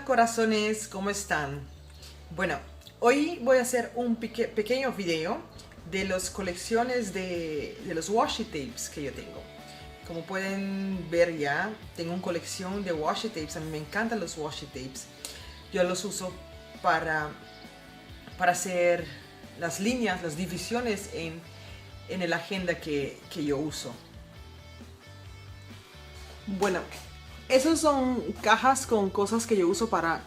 Corazones, ¿cómo están? Bueno, hoy voy a hacer un pequeño video de las colecciones de los washi tapes que yo tengo. Como pueden ver ya, tengo una colección de washi tapes. A mí me encantan los washi tapes. Yo los uso para hacer las líneas, las divisiones en el agenda que yo uso. Bueno, esas son cajas con cosas que yo uso para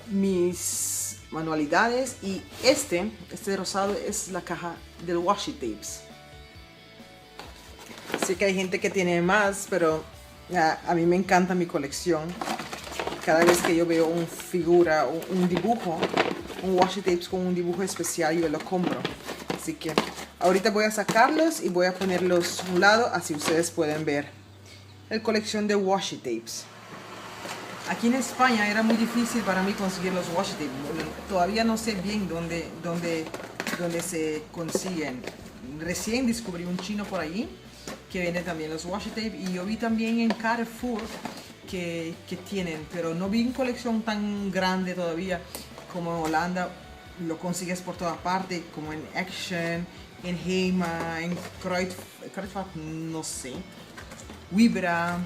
mis manualidades, y este rosado es la caja del washi tapes. Sé que hay gente que tiene más, pero a mí me encanta mi colección. Cada vez que yo veo una figura, un dibujo, un washi tapes con un dibujo especial, yo lo compro. Así que ahorita voy a sacarlos y voy a ponerlos a un lado, así ustedes pueden ver la colección de washi tapes. Aquí en España era muy difícil para mí conseguir los washi tapes. Todavía no sé bien dónde se consiguen. Recién descubrí un chino por allí que vende también los washi tapes, y yo vi también en Carrefour que tienen, pero no vi una colección tan grande todavía como en Holanda. Lo consigues por toda parte, como en Action, en Heima, en Kruidvat, no sé, Vibra,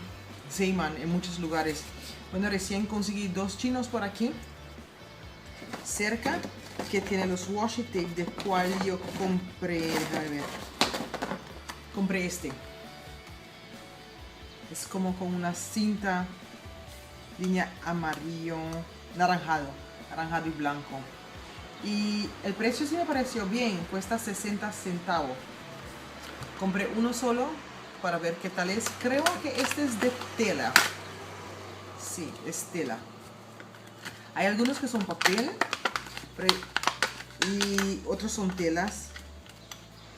Zeeman, en muchos lugares. Bueno, recién conseguí dos chinos por aquí cerca que tienen los washi tape, de cual yo compré. Déjame ver. Compré este. Es como con una cinta, línea amarillo, naranjado y blanco. Y el precio sí me pareció bien, cuesta 60 centavos. Compré uno solo para ver qué tal es. Creo que este es de tela. Sí, es tela. Hay algunos que son papel y otros son telas.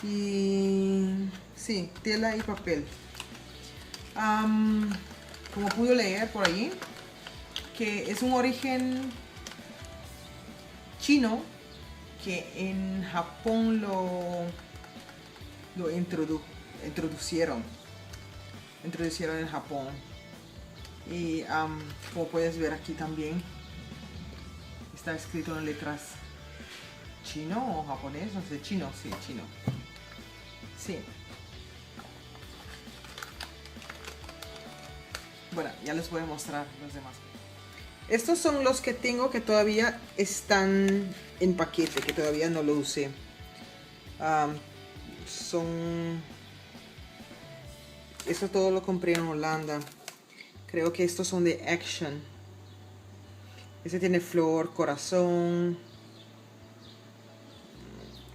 Y sí, tela y papel. Como pude leer por ahí, que es un origen chino, que en Japón lo introducieron en Japón. Y como puedes ver aquí también está escrito en letras chino o japonés, no sé, chino, sí, chino. Sí. Bueno, ya les voy a mostrar los demás. Estos son los que tengo que todavía están en paquete, que todavía no lo usé. Esto todo lo compré en Holanda. Creo que estos son de Action. Este tiene flor, corazón.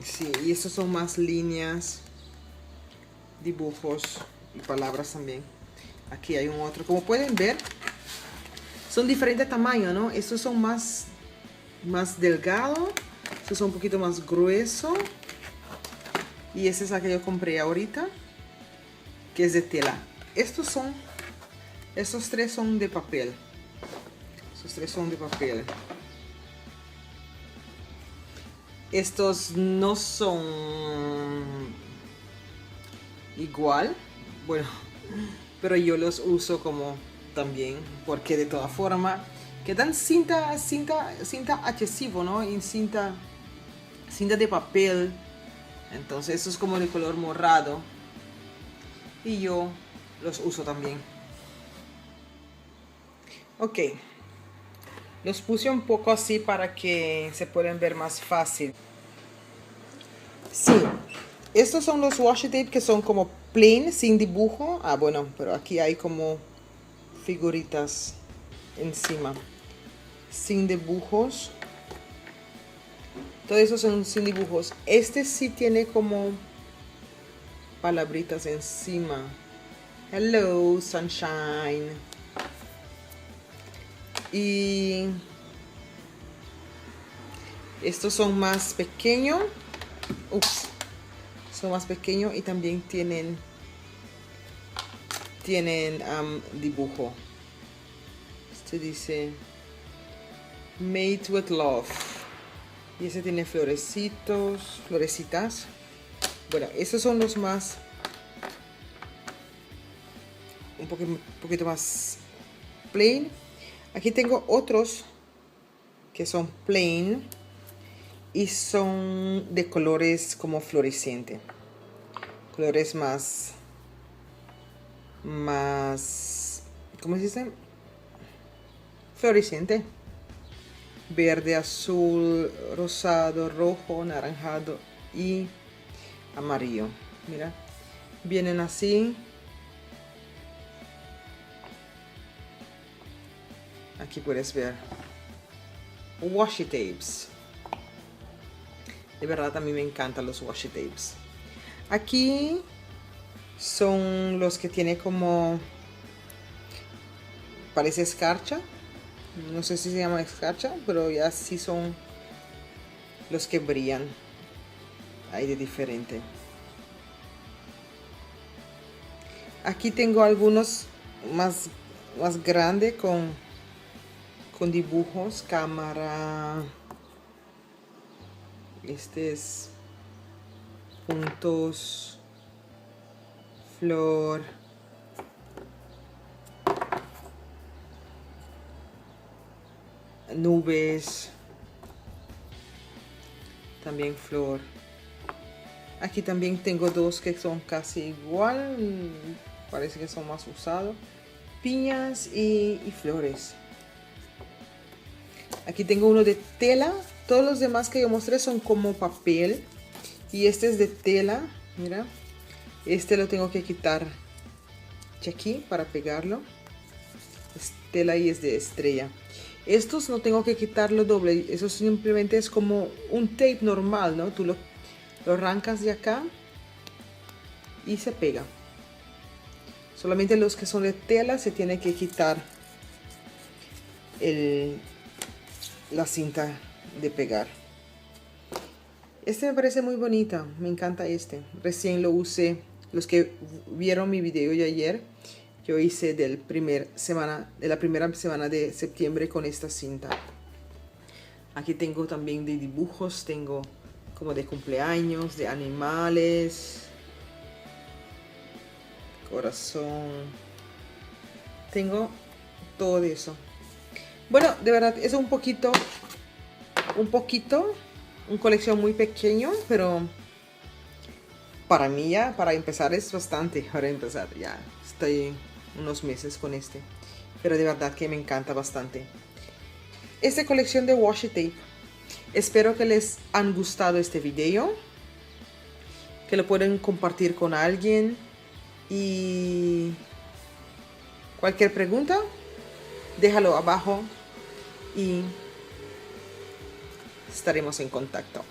Sí, y estos son más líneas, dibujos y palabras también. Aquí hay un otro. Como pueden ver, son diferentes tamaños, ¿no? Estos son más delgados. Estos son un poquito más gruesos. Y este es el que yo compré ahorita, que es de tela. Estos tres son de papel. Estos no son igual, bueno, pero yo los uso como también, porque de toda forma quedan cinta adhesivo, ¿no? Y cinta de papel. Entonces esto es como de color morado, y yo los uso también. Ok, los puse un poco así para que se puedan ver más fácil. Sí, estos son los washi tape que son como plain, sin dibujo. Bueno, pero aquí hay como figuritas encima, sin dibujos. Todos esos son sin dibujos. Este sí tiene como palabritas encima. Hello, sunshine. Y estos son más pequeños. Son más pequeños y también tienen dibujo. Este dice Made with Love. Y ese tiene florecitas. Bueno, esos son los más, un poquito más plain. Aquí tengo otros que son plain y son de colores como fluorescente. Colores más, ¿cómo se dice? Fluorescente. Verde, azul, rosado, rojo, naranjado y amarillo. Mira, vienen así. Aquí puedes ver washi tapes. De verdad a mí me encantan los washi tapes. Aquí son los que tiene como, parece escarcha. No sé si se llama escarcha, pero ya sí son los que brillan. Hay de diferente. Aquí tengo algunos más grandes con dibujos, cámara. Este es puntos, flor, nubes, también flor. Aquí también tengo dos que son casi igual, parece que son más usados, piñas y flores. Aquí tengo uno de tela. Todos los demás que yo mostré son como papel y este es de tela. Mira, este lo tengo que quitar de aquí para pegarlo. Es tela y es de estrella. Estos no tengo que quitarlo doble, eso simplemente es como un tape normal, ¿no? Tú lo arrancas de acá y se pega. Solamente los que son de tela se tiene que quitar la cinta de pegar. Este me parece muy bonita, me encanta este. Recién lo usé, los que vieron mi video de ayer, yo hice de la primera semana de septiembre con esta cinta. Aquí tengo también de dibujos, tengo como de cumpleaños, de animales, corazón. Tengo todo eso. Bueno, de verdad es un poquito, una colección muy pequeño, pero para mí ya, para empezar es bastante. Para empezar, ya estoy unos meses con este, pero de verdad que me encanta bastante esta colección de washi tape. Espero que les han gustado este video, que lo pueden compartir con alguien y cualquier pregunta déjalo abajo y estaremos en contacto.